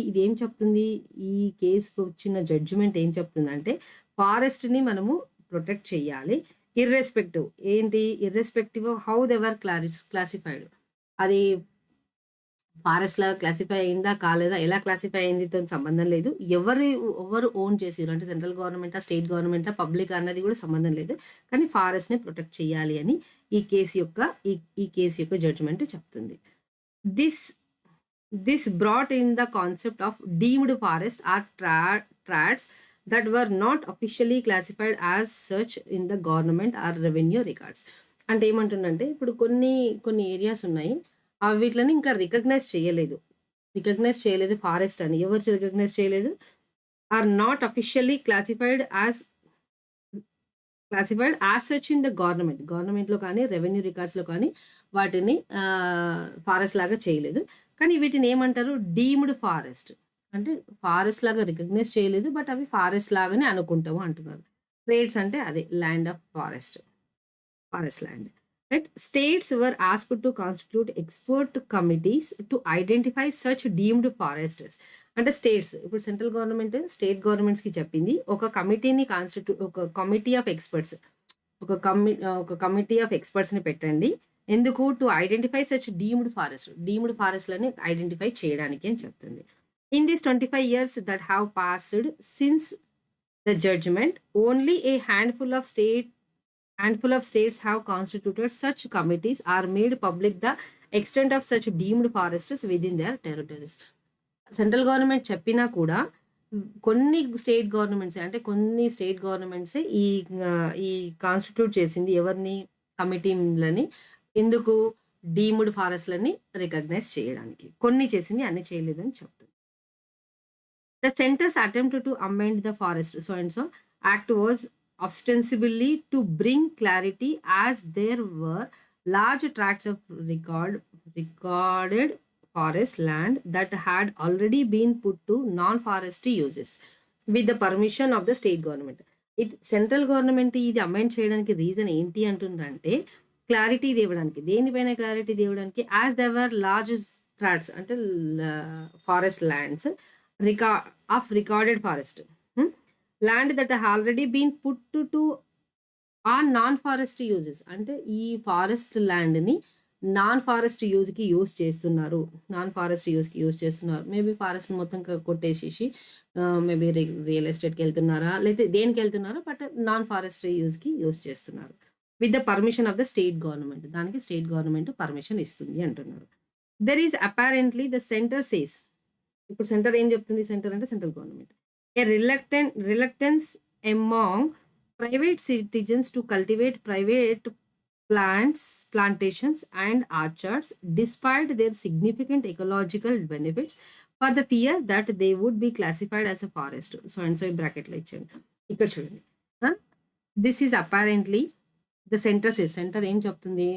ఇదేం చెప్తుంది? ఈ కేస్‌కి వచ్చిన జడ్జ్‌మెంట్ ఏం చెప్తుందంటే ఫారెస్ట్‌ని మనము ప్రొటెక్ట్ చేయాలి. Irrespective of how they were classified. అది ఫారెస్ట్‌లాగా క్లాసిఫై అయిందా? కాలేదా? ఎలా క్లాసిఫై అయిందితో సంబంధం లేదు. ఎవరు ఓన్ చేసిర్రు అంటే సెంట్రల్ గవర్నమెంటా? స్టేట్ గవర్నమెంటా? పబ్లికా? అన్నది కూడా సంబంధం లేదు. కానీ ఫారెస్ట్‌ని ప్రొటెక్ట్ చేయాలి అని ఈ కేస్ యొక్క జడ్జ్‌మెంట్ చెప్తుంది. This brought in the concept of deemed forest or tracts that were not officially classified as such in the government or revenue records. అంటే ఏమంటుందంటే ఇప్పుడు కొన్ని ఏరియాస్ ఉన్నాయి. వీటిలని ఇంకా రికగ్నైజ్ చేయలేదు ఫారెస్ట్ అని. ఎవరు రికగ్నైజ్ చేయలేదు? Or not officially classified as such in the గవర్నమెంట్‌లో కానీ, రెవెన్యూ రికార్డ్స్‌లో కానీ వాటిని ఫారెస్ట్ లాగా చేయలేదు. కానీ వీటిని ఏమంటారు? Deemed forest. అంటే ఫారెస్ట్ లాగా రికగ్నైజ్ చేయలేదు. బట్ అవి ఫారెస్ట్ లాగానే అనుకుంటాము అంటున్నారు. ట్రేడ్స్ అంటే అదే land of forest land. Right? States were asked to constitute expert committees to identify such deemed forests. అంటే స్టేట్స్ ఇప్పుడు సెంట్రల్ గవర్నమెంట్ స్టేట్ గవర్నమెంట్స్‌కి చెప్పింది. ఒక కమిటీ ఆఫ్ ఎక్స్‌పర్ట్స్ ఒక కమిటీ ఆఫ్ ఎక్స్‌పర్ట్స్‌ని పెట్టండి. ఎందుకు? టు ఐడెంటిఫై సచ్ డీమ్డ్ ఫారెస్ట్‌లని ఐడెంటిఫై చేయడానికి అని చెప్తుంది. In these 25 years that have passed since the judgment, only a handful of states have constituted such committees or made public the extent of such deemed forests within their territories. Central government చెప్పినా కూడా కొన్ని state governments అంటే కొన్ని state గవర్నమెంట్సే ఈ constitute చేసింది ఎవరిని కమిటీలని ఎందుకు deemed ఫారెస్ట్‌లని recognise చేయడానికి. కొన్ని చేసింది అన్ని చేయలేదని చెప్తుంది. The center's attempt to amend the Forest So and So Act was ostensibly to bring clarity as there were large tracts of recorded forest land that had already been put to non-forestry uses with the permission of the state government. ఇది central government ఇది amend చేయడానికి reason ఏంటి అంటుందంటే clarity తేవడానికి. దేనిపైన clarity తేవడానికి? As దెవర్ large tracts అంటే forest lands recorded forest land that already been put to on non forest uses అంటే ఈ ఫారెస్ట్ ల్యాండ్ని నాన్ ఫారెస్ట్ యూజ్కి యూజ్ చేస్తున్నారు. మేబీ ఫారెస్ట్ మొత్తం కొట్టేసేసి మేబీ రియల్ ఎస్టేట్కి వెళ్తున్నారా లేకపోతే దేనికి వెళ్తున్నారో బట్ నాన్ ఫారెస్ట్ యూజ్కి యూజ్ చేస్తున్నారు with the permission of the state government. దానికి స్టేట్ గవర్నమెంట్ పర్మిషన్ ఇస్తుంది అంటున్నారు. There is apparently the centre says ఇప్పుడు సెంటర్ ఏం చెప్తుంది? సెంటర్ అంటే central government. A reluctance among private citizens to cultivate private plantations and orchards despite their significant ecological benefits for the fear that they would be classified as a forest. So and so bracket లో ఇచ్చాను. ఇక్కడ చూడండి. This is apparently the centre ఏం చెప్తుంది?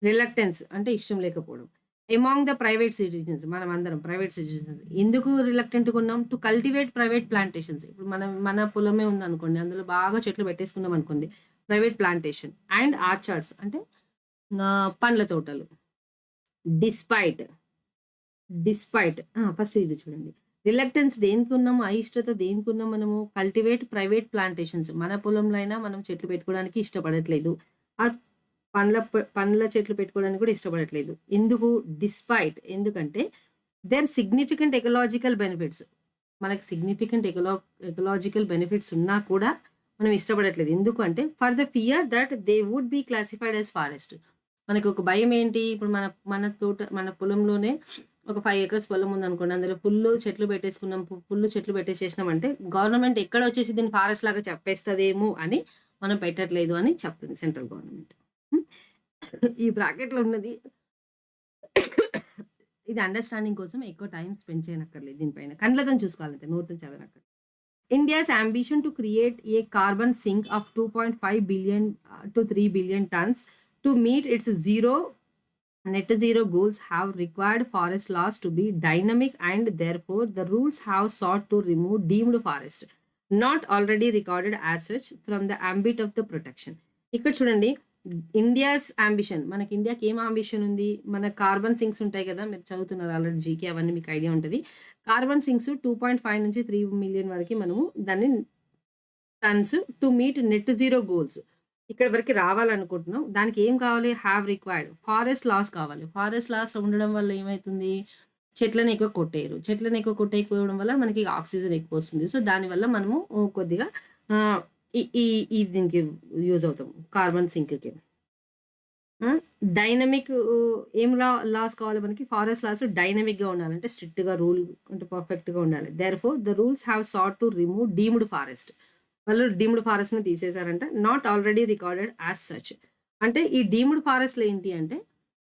Reluctance అంటే ఇష్టం లేకపోవడం. Among the private citizens మనం అందరం ప్రైవేట్ సిటిజన్స్ ఎందుకు రిలక్టెంట్గా ఉన్నాం? To cultivate private plantations. ఇప్పుడు మన పొలమే ఉందనుకోండి, అందులో బాగా చెట్లు పెట్టేసుకున్నాం అనుకోండి, ప్రైవేట్ ప్లాంటేషన్ అండ్ ఆర్చార్డ్స్ అంటే పండ్ల తోటలు. డిస్పైట్ ఫస్ట్ ఇది చూడండి. రిలక్టెన్స్ దేనికి ఉన్నాము? అయిష్టత దేనికి ఉన్నాం మనము? Cultivate private plantations. మన పొలంలో అయినా మనం చెట్లు పెట్టుకోవడానికి ఇష్టపడట్లేదు, ఆ పండ్ల చెట్లు పెట్టుకోవడానికి కూడా ఇష్టపడట్లేదు. ఎందుకు? డిస్పైట్ ఎందుకంటే దేర్ సిగ్నిఫికెంట్ ఎకలాజికల్ బెనిఫిట్స్. మనకి సిగ్నిఫికెంట్ ఎకలాజికల్ బెనిఫిట్స్ ఉన్నా కూడా మనం ఇష్టపడట్లేదు. ఎందుకు అంటే for the fear that they would be classified as forest. మనకి ఒక భయం ఏంటి? ఇప్పుడు మన పొలంలోనే ఒక 5 acres పొలం ఉందనుకోండి, అందులో ఫుల్ చెట్లు పెట్టేసేసినామంటే గవర్నమెంట్ ఎక్కడ వచ్చేసి దీన్ని ఫారెస్ట్ లాగా చెప్పేస్తుందేమో అని మనం పెట్టట్లేదు అని చెప్తుంది సెంట్రల్ గవర్నమెంట్. ఈ బ్రాకెట్లో ఉన్నది ఇది అండర్స్టాండింగ్ కోసం ఎక్కువ టైం స్పెండ్ చేయనక్కర్లేదు, దీనిపైన కళ్ళతో చూసుకోవాలంటే నోట్తో చదవనక్కర్లేదు. India's ambition to create a carbon sink of 2.5 billion to 3 billion tons to meet its net zero goals have required forest laws to be dynamic, and therefore the rules have sought to remove deemed forest not already recorded as such from the ambit of the protection. ఇక్కడ చూడండి, India's ambition, మనకి ఇండియాకి ఏం ambition ఉంది? మన carbon sinks ఉంటాయి కదా, మీరు చదువుతున్నారు ఆల్రెడీ జీకే, అవన్నీ మీకు ఐడియా ఉంటుంది. కార్బన్ సింక్స్ 2.5 నుంచి 3 మిలియన్ వరకు మనము దాన్ని turns to meet net zero goals ఇక్కడ వరకు రావాలనుకుంటున్నాం. దానికి ఏం కావాలి? హ్యావ్ రిక్వైర్డ్ ఫారెస్ట్ లాస్ కావాలి. ఫారెస్ట్ లాస్ ఉండడం వల్ల ఏమవుతుంది? చెట్లను ఎక్కువ కొట్టేయకపోవడం వల్ల మనకి ఆక్సిజన్ ఎక్కువ వస్తుంది. సో దానివల్ల మనము కొద్దిగా ఈ దీనికి యూజ్ అవుతాం కార్బన్ సింక్కి. డైనమిక్ ఏం లాస్ కావాలి మనకి? ఫారెస్ట్ లాస్ డైనమిక్గా ఉండాలంటే స్ట్రిక్ట్గా రూల్ అంటే పర్ఫెక్ట్గా ఉండాలి. Therefore the rules have sought to remove deemed forest. వాళ్ళు డీమ్డ్ ఫారెస్ట్ని తీసేశారంట. Not already recorded as such. అంటే ఈ డీమ్డ్ ఫారెస్ట్లు ఏంటి అంటే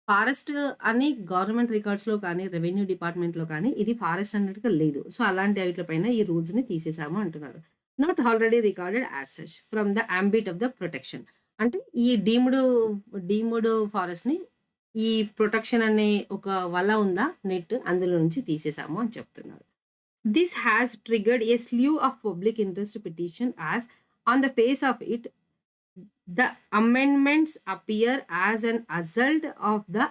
ఫారెస్ట్ అని గవర్నమెంట్ రికార్డ్స్లో కానీ రెవెన్యూ డిపార్ట్మెంట్లో కానీ ఇది ఫారెస్ట్ అన్నట్టుగా లేదు. సో అలాంటి వాటిపైన ఈ రూల్స్ని తీసేసాము అంటున్నారు. Not already recorded as such from the ambit of the protection. అంటే ఈ డీమ్డ్ ఫారెస్ట్ని ఈ ప్రొటెక్షన్ అనే ఒక వల ఉందా నెట్, అందులో నుంచి తీసేసాము అని చెప్తున్నారు. This has triggered a sleeve of public interest petition as on the face of it the amendments appear as an result of the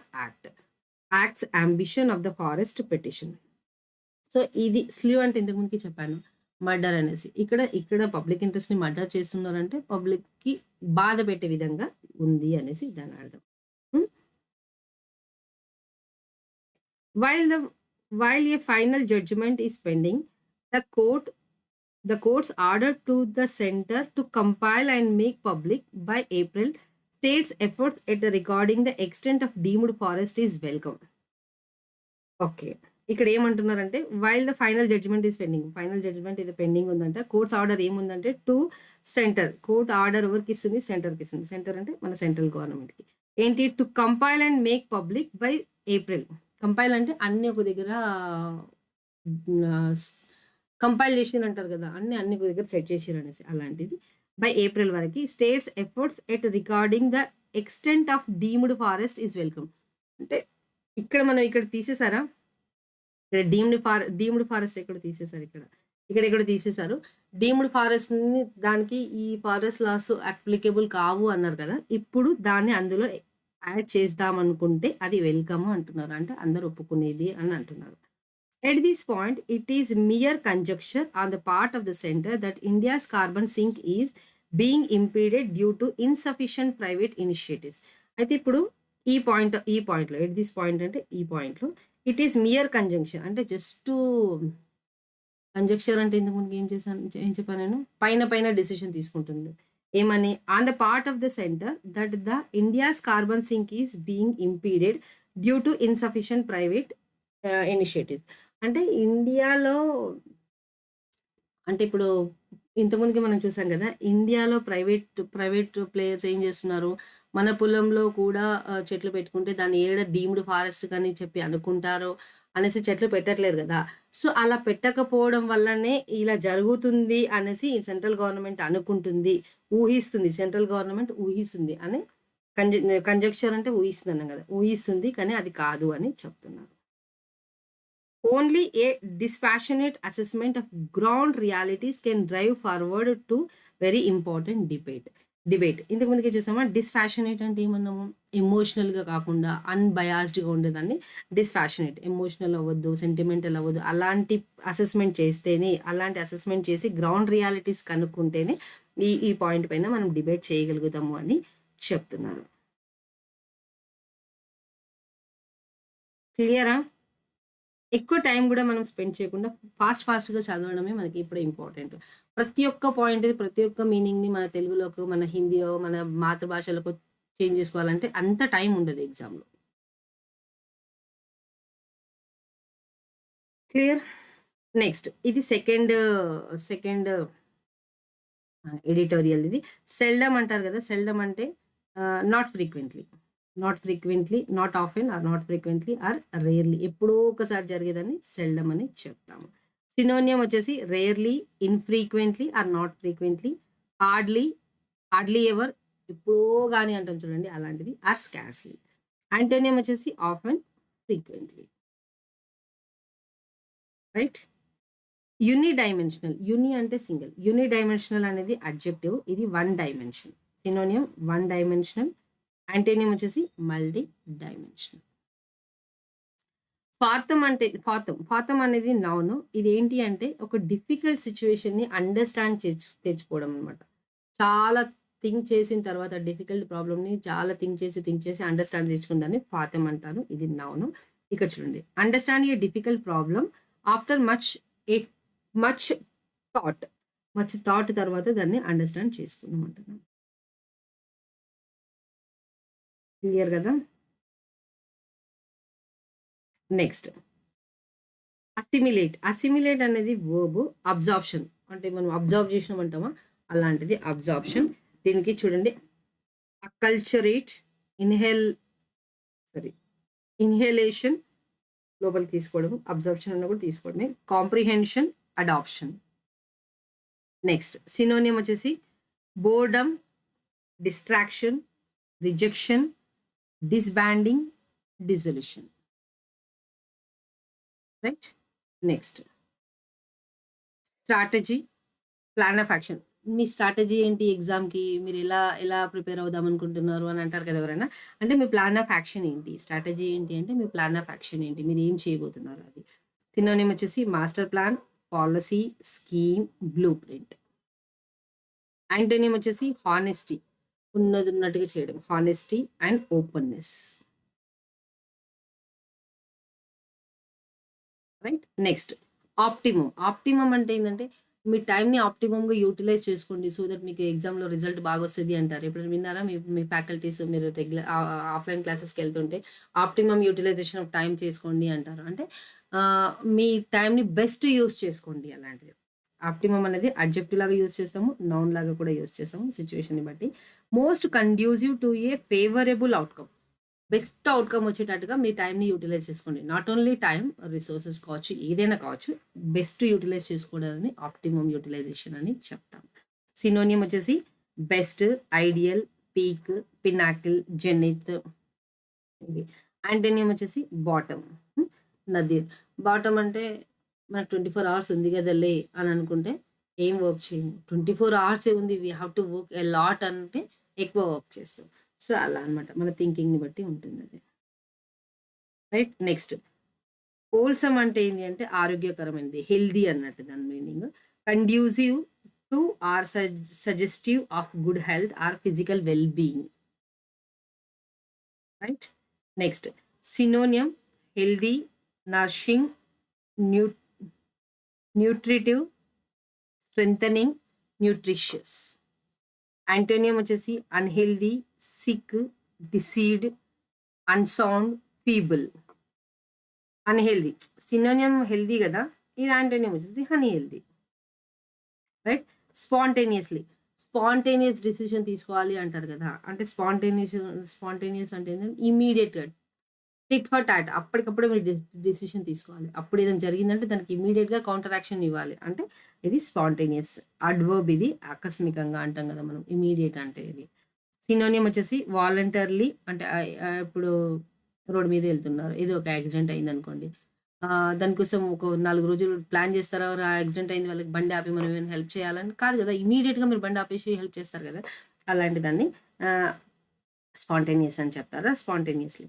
act's ambition of the forest petition. So ఇది slew అంటే ఇంతకు ముందుకి చెప్పాను, murder అనేసి. ఇక్కడ public ఇంట్రెస్ట్ని murder చేస్తున్నారంటే పబ్లిక్కి బాధ పెట్టే విధంగా ఉంది అనేసి దాని అర్థం. While the while a final judgment is pending, the court's order to the center to compile and make public by April states efforts at regarding the extent of deemed forest is welcome. Okay. ఇక్కడ ఏమంటున్నారంటే while the final judgment is pending. Final judgment ఇది pending ఉందంట. Courts order ఏముందంటే to centre. Court order ఎవరికిస్తుంది? సెంటర్‌కిస్తుంది. Centre అంటే మన central గవర్నమెంట్‌కి. ఏంటి? To compile and make public by April. Compile అంటే అన్నీ ఒక దగ్గర స్ కంపైల్ చేసిర్రంటారు కదా! అన్నీ ఒక దగ్గర సెట్ చేసిర్రనేసి. అలాంటిది. బై ఏప్రిల్ వరకి states efforts at regarding the extent of deemed forest is welcome. అంటే ఇక్కడ మనం ఇక్కడ తీసేసారా? ఇక్కడ డీమ్డ్ ఫారెస్ట్ ఎక్కడో తీసేసారు ఇక్కడ. ఇక్కడెక్కడో తీసేసారు. డీమ్డ్ ఫారెస్ట్‌ని దానికి ఈ ఫారెస్ట్ లాస్ అప్లికేబుల్ కావు అన్నారు కదా! ఇప్పుడు దాన్ని అందులో యాడ్ చేద్దామనుకుంటే అది వెల్కమ్ అంటున్నారు. అంటే అందరూ ఒప్పుకునేది అని అంటున్నారు. At this point, it is mere conjecture on the part of the center that India's carbon sink is being impeded due to insufficient private initiatives. అయితే ఇప్పుడు ఈ పాయింట్‌లో ఎట్ దిస్ పాయింట్ అంటే ఈ పాయింట్‌లో ఇట్ ఈస్ మియర్ కంజంక్షన్ అంటే just కంజంక్చర్ అంటే ఇంతకు ముందు ఏం చెప్పాను నేను? పైన డెసిషన్ తీసుకుంటుంది. ఏమని? On the part of the centre that the India's carbon sink is being impeded due to insufficient private initiatives. అంటే ఇండియాలో అంటే ఇప్పుడు ఇంతకుముందుకి మనం చూసాం కదా! ఇండియాలో ప్రైవేట్ ప్లేయర్స్ ఏం చేస్తున్నారు? మన పొలంలో కూడా చెట్లు పెట్టుకుంటే దాన్ని ఏడ డీమ్డ్ ఫారెస్ట్ అని చెప్పి అనుకుంటారో అనేసి చెట్లు పెట్టట్లేరు కదా! సో, అలా పెట్టకపోవడం వల్లనే ఇలా జరుగుతుంది అనేసి సెంట్రల్ గవర్నమెంట్ అనుకుంటుంది. ఊహిస్తుంది. సెంట్రల్ గవర్నమెంట్ ఊహిస్తుంది అని కంజెక్చర్ అంటే ఊహిస్తుందన్నాం కదా! ఊహిస్తుంది. కానీ అది కాదు అని చెప్తున్నారు. Only a dispassionate assessment of ground realities can drive forward to very important debate. ఇంతకు ముందుకే చూసామా? డిస్‌పాషనేట్ అంటే ఏమన్నాము? ఎమోషనల్‌గా కాకుండా అన్‌బయాస్డ్‌గా ఉండేదాన్ని డిస్‌పాషనేట్. ఎమోషనల్ అవ్వద్దు, సెంటిమెంటల్ అవ్వద్దు. అలాంటి అసెస్మెంట్ చేసి గ్రౌండ్ రియాలిటీస్ కనుక్కుంటేనే ఈ పాయింట్ పైన మనం డిబేట్ చేయగలుగుతాము అని చెప్తున్నారు. క్లియరా? ఎక్కువ టైం గూడా మనం స్పెండ్ చేయకుండా ఫాస్ట్‌గా చదవడమే మనకి ఇప్పుడు ఇంపార్టెంట్. ప్రతి ఒక్క పాయింట్, ప్రతి ఒక్క మీనింగ్‌ని మన తెలుగులోకి, మన హిందీయో, మన మాతృభాషలోకో చేంజ్ చేసుకోవాలంటే అంత టైం ఉండదు ఎగ్జామ్‌లో. క్లియర్? నెక్స్ట్ ఇది సెకండ్ ఎడిటోరియల్ ఇది. సెల్డమ్ అంటారు కదా! సెల్డమ్ అంటే not frequently. Not often or not frequently or rarely. ఎప్పుడో ఒకసారి జరిగేదాన్ని సెల్డమ్ అని చెప్తాము. సినోనిమ్ వచ్చేసి rarely, infrequently or not frequently, hardly ever, ఎప్పుడో గాని అంటాం చూడండి అలాంటిది, ఆర్ స్కార్స్‌లీ. యాంటోనియం వచ్చేసి ఆఫెన్, ఫ్రీక్వెంట్‌లీ. రైట్? యూని అంటే సింగిల్. యూనిడైమెన్షనల్ అనేది అడ్జెక్టివ్. ఇది one dimension. Synonym one dimensional. Antonym వచ్చేసి మల్టీ డైమెన్షనల్. ఫాతం అనేది నౌన్. ఇదేంటి అంటే ఒక డిఫికల్ట్ సిట్యుయేషన్‌ని అండర్‌స్టాండ్ తెచ్చుకోవడం అన్నమాట. చాలా థింక్ చేసిన తర్వాత డిఫికల్ట్ ప్రాబ్లమ్‌ని చాలా థింక్ చేసి అండర్‌స్టాండ్ తెచ్చుకున్న దాన్ని ఫాతం అంటారు. ఇది నౌన్. ఇక్కడ చూడండి. Understand a difficult problem after much thought తర్వాత దాన్ని అండర్‌స్టాండ్ చేసుకున్నాం అంటున్నాం. క్లియర్ కదా! నెక్స్ట్ అసిమిలేట్ అనేది వర్బ్. అబ్జార్ప్షన్ అంటే మనం అబ్జర్వ్ చేసినామంటామా అలాంటిది అబ్జార్ప్షన్. దీనికి చూడండి అకల్చరేట్, ఇన్హేలేషన్ లోపలికి తీసుకోవడం, అబ్జర్ప్షన్ అన్న కూడా తీసుకోవడమే. Comprehension, adoption. నెక్స్ట్ సినోనియం వచ్చేసి boredom, distraction, rejection, disbanding, dissolution. Right? Next strategy, plan of action. మీ స్ట్రాటజీ ఏంటి ఎగ్జామ్‌కి? మీరు ఎలా ప్రిపేర్ అవుదాం అనుకుంటున్నారు అని అంటారు కదా ఎవరైనా. అంటే మీ ప్లాన్ ఆఫ్ యాక్షన్ ఏంటి? స్ట్రాటజీ ఏంటి అంటే మీ ప్లాన్ ఆఫ్ యాక్షన్ ఏంటి? మీరు ఏం చేయబోతున్నారు అది. సినోనిమ్ వచ్చేసి master plan, policy, scheme, blue print. Antonym వచ్చేసి హానెస్టీ, ఉన్నదున్నట్టుగా చేయడం. Honesty and openness. Right. Next optimum. Optimum అంటే ఏంటంటే మీ టైంని ఆప్టిమమ్‌గా యూటిలైజ్ చేసుకోండి. సో దట్ మీకు ఎగ్జామ్‌లో రిజల్ట్ బాగొస్తది అంటారు. ఎప్పుడైనా విన్నారా? మీ మీ ఫ్యాకల్టీస్ మీరు ఆఫ్‌లైన్ క్లాసెస్‌కెళ్తుంటే ఆప్టిమమ్ యూటిలైజేషన్ ఆఫ్ టైమ్ చేసుకోండి అంటారు. అంటే మీ టైంని బెస్ట్ యూజ్ చేసుకోండి అలాంటిది. ఆప్టిమమ్ అనేది అడ్జెక్టివ్ లాగా యూజ్ చేస్తాము. నౌన్ లాగా కూడా యూజ్ చేస్తాము సిట్యుయేషన్‌ని బట్టి. Most conducive to A favourable outcome. Best outcome వచ్చేటట్టుగా మీ టైమ్‌ని యుటిలైజ్ చేసుకోండి. నాట్ ఓన్లీ టైమ్, రిసోర్సెస్ కావచ్చు, ఏదైనా కావచ్చు. బెస్ట్ యుటిలైజ్ చేసుకోవడాన్ని ఆప్టిమమ్ యుటిలైజేషన్ అని చెప్తాం. సినోనిమ్ వచ్చేసి best, ideal, peak, Pinnacle, zenith ఇవి. యాంటోనియం వచ్చేసి బాటమ్. నదీర్. బాటమ్ అంటే మనకు 24 అవర్స్ ఉంది గదలే అని అనుకుంటే ఏం వర్క్ చేయము. 24 అవర్సే ఉంది. We have to work a lot అంటే ఎక్కువ వర్క్ చేస్తాం. సో, అలా అన్నమాట. మన థింకింగ్‌ని బట్టి ఉంటుందది. రైట్. నెక్స్ట్ హోల్సమ్ అంటే ఏంది అంటే ఆరోగ్యకరమైనది. హెల్తీ అన్నట్టు దాని meaning. Conducive to or suggestive of good health or physical well being. Right. Next synonym healthy, nourishing, new nutritive, strengthening, nutritious. Antonym వచ్చేసి unhealthy, sick, diseased, unsound, feeble. Unhealthy. Synonym healthy గదా! ఇది antonym వచ్చేసి unhealthy. Right. Spontaneously. Spontaneous decision తీసుకోవాలి అంటారు గదా! అంటే spontaneous అంటే ఏంటంటే ఇమ్మీడియేట్‌గా టిట్ ఫర్ టాట్ అప్పటికప్పుడే మీరు డెసిషన్ తీసుకోవాలి. అప్పుడు ఏదైనా జరిగిందంటే దానికి ఇమ్మీడియేట్‌గా కౌంటర్ యాక్షన్ ఇవ్వాలి. అంటే ఇది స్పాంటేనియస్. అడ్వర్బ్ ఇది ఆకస్మికంగా అంటాం గదా! మనం ఇమ్మీడియేట్ అంటే ఇది. సినోనిమ్ వచ్చేసి వాలంటరీలీ అంటే ఇప్పుడు రోడ్ మీద ఎళ్తున్నారు. ఏదో ఒక యాక్సిడెంట్ అయిందనుకోండి. దానికోసం ఒక 4 రోజులు ప్లాన్ చేస్తారా? యాక్సిడెంట్ అయింది వాళ్ళకి బండి ఆపి మనం ఏమైనా హెల్ప్ చేయాలని కాదు గదా! ఇమ్మీడియేట్‌గా మీరు బండి ఆపేసి హెల్ప్ చేస్తారు గదా! అలాంటి దాన్ని ఆహ్, స్పాంటేనియస్ అని చెప్తారా? Spontaneously.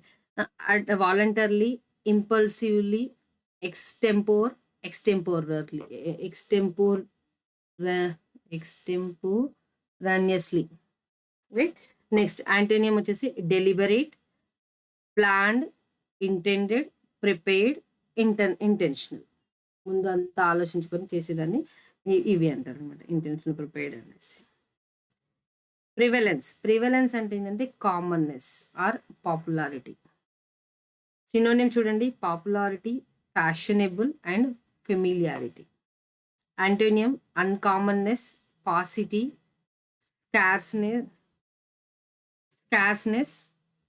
Voluntarily, impulsively, extempore, extemporarily, extempore ర ఎక్స్‌టెంపోరానియస్‌లీ. రైట్. నెక్స్ట్ యాంటోనియం వచ్చేసి deliberate, planned, intended, prepared, intentional. ముందంతా ఆలోచించుకొని చేసేదాన్ని ఇవి అంటారనమాట. ఇంటెన్షనల్, ప్రిపేర్డ్ అనేసి. ప్రివలెన్స్. ప్రివలెన్స్ అంటే ఏంటంటే కామన్‌నెస్ ఆర్ పాపులారిటీ. సినోనిమ్ చూడండి popularity, fashionable and familiarity. Antonym uncommonness, paucity, scarceness,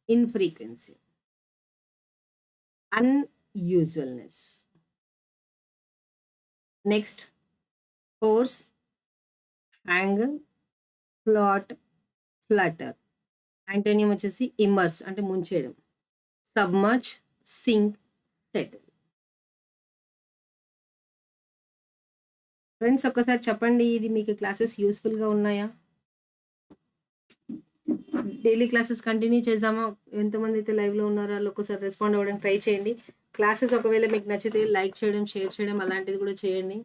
infrequency, unusualness. Next force, hang, float, flutter. Antonym వచ్చేసి ఇమ్మర్స్ అంటే ముంచేయడం. Submerge, sink, settle. ఫ్రెండ్స్ ఒక్కసారి చెప్పండి ఇది మీకు క్లాసెస్ యూజ్‌ఫుల్‌గా ఉన్నాయా? డైలీ క్లాసెస్ కంటిన్యూ చేద్దామా? ఎంతమందైతే లైవ్‌లో ఉన్నారో ఆళ్ళు ఒక్కసారి రెస్పాండ్ అవ్వడానికి ట్రై చేయండి. క్లాసెస్ ఒకవేళ మీకు నచ్చితే లైక్ చేయడం, షేర్ చేయడం అలాంటిది కూడా చేయండి.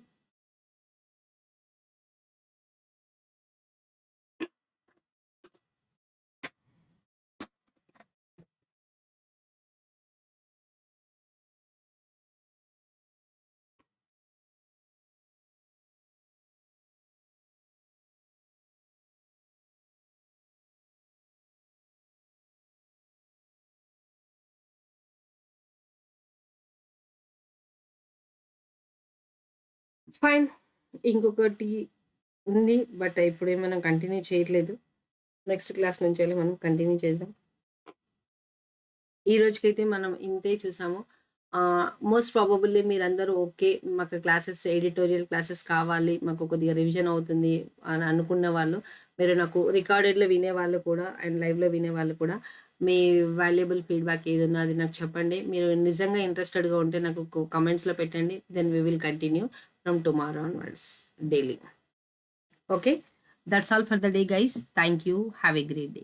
ఫైన్. ఇంకొకటి ఉంది. బట్ ఇప్పుడేం మనం కంటిన్యూ చేయట్లేదు. నెక్స్ట్ క్లాస్ నుంచెల్లి మనం కంటిన్యూ చేద్దాం. ఈ రోజుకైతే మనం ఇంతే చూసాము. మోస్ట్ ప్రాబబుల్లీ మీరందరూ ఓకే. మాకు క్లాసెస్ ఎడిటోరియల్ క్లాసెస్ కావాలి. మాకు కొద్దిగా రివిజన్ అవుతుంది అని అనుకున్న వాళ్ళు, మీరు నాకు రికార్డెడ్‌లో వినేవాళ్ళు కూడా అండ్ లైవ్‌లో వినేవాళ్ళు కూడా మీ వాల్యుబుల్ ఫీడ్‌బ్యాక్ ఏదున్నా అది నాకు చెప్పండి. మీరు నిజంగా ఇంట్రెస్టెడ్‌గా ఉంటే నాకు కామెంట్స్‌లో పెట్టండి. Then we will continue from tomorrow onwards daily. Okay. That's all for the day guys. Thank you. Have a great day.